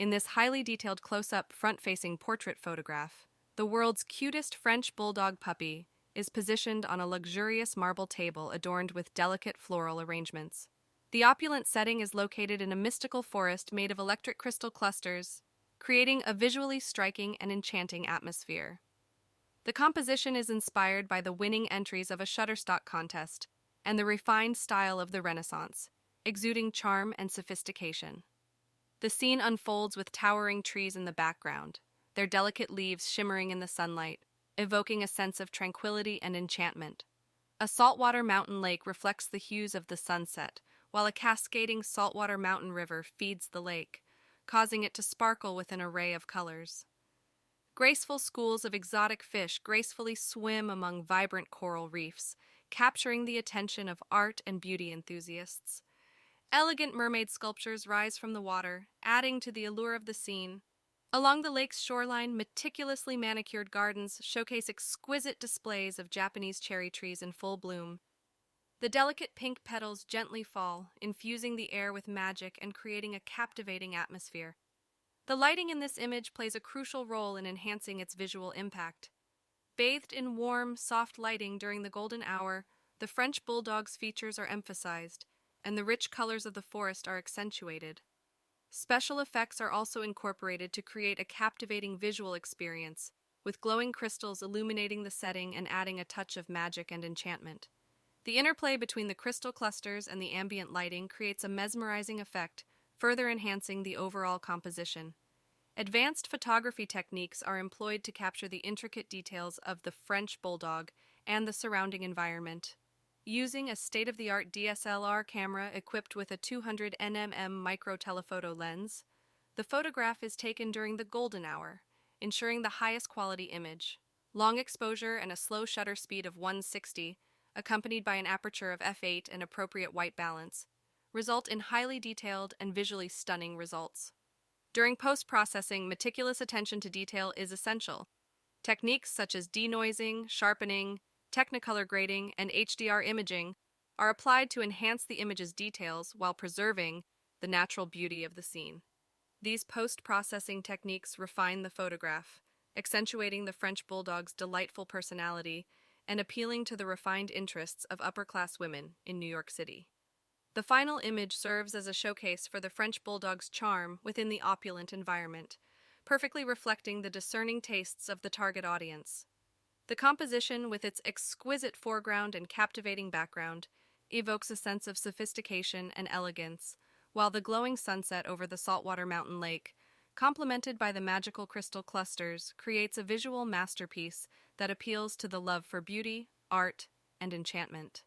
In this highly detailed close-up, front-facing portrait photograph, the world's cutest French Bulldog puppy is positioned on a luxurious marble table adorned with delicate floral arrangements. The opulent setting is located in a mystical forest made of electric crystal clusters, creating a visually striking and enchanting atmosphere. The composition is inspired by the winning entries of a Shutterstock contest and the refined style of the Renaissance, exuding charm and sophistication. The scene unfolds with towering trees in the background, their delicate leaves shimmering in the sunlight, evoking a sense of tranquility and enchantment. A saltwater mountain lake reflects the hues of the sunset, while a cascading saltwater mountain river feeds the lake, causing it to sparkle with an array of colors. Graceful schools of exotic fish gracefully swim among vibrant coral reefs, capturing the attention of art and beauty enthusiasts. Elegant mermaid sculptures rise from the water, adding to the allure of the scene. Along the lake's shoreline, meticulously manicured gardens showcase exquisite displays of Japanese cherry trees in full bloom. The delicate pink petals gently fall, infusing the air with magic and creating a captivating atmosphere. The lighting in this image plays a crucial role in enhancing its visual impact. Bathed in warm, soft lighting during the golden hour, the French Bulldog's features are emphasized, and the rich colors of the forest are accentuated. Special effects are also incorporated to create a captivating visual experience, with glowing crystals illuminating the setting and adding a touch of magic and enchantment. The interplay between the crystal clusters and the ambient lighting creates a mesmerizing effect, further enhancing the overall composition. Advanced photography techniques are employed to capture the intricate details of the French Bulldog and the surrounding environment. Using a state-of-the-art DSLR camera equipped with a 200 nm micro telephoto lens, the photograph is taken during the golden hour, ensuring the highest quality image. Long exposure and a slow shutter speed of 160, accompanied by an aperture of f8 and appropriate white balance, result in highly detailed and visually stunning results. During post-processing, meticulous attention to detail is essential. Techniques such as denoising, sharpening, Technicolor grading, and HDR imaging are applied to enhance the image's details while preserving the natural beauty of the scene. These post-processing techniques refine the photograph, accentuating the French Bulldog's delightful personality and appealing to the refined interests of upper-class women in New York City. The final image serves as a showcase for the French Bulldog's charm within the opulent environment, perfectly reflecting the discerning tastes of the target audience. The composition, with its exquisite foreground and captivating background, evokes a sense of sophistication and elegance, while the glowing sunset over the saltwater mountain lake, complemented by the magical crystal clusters, creates a visual masterpiece that appeals to the love for beauty, art, and enchantment.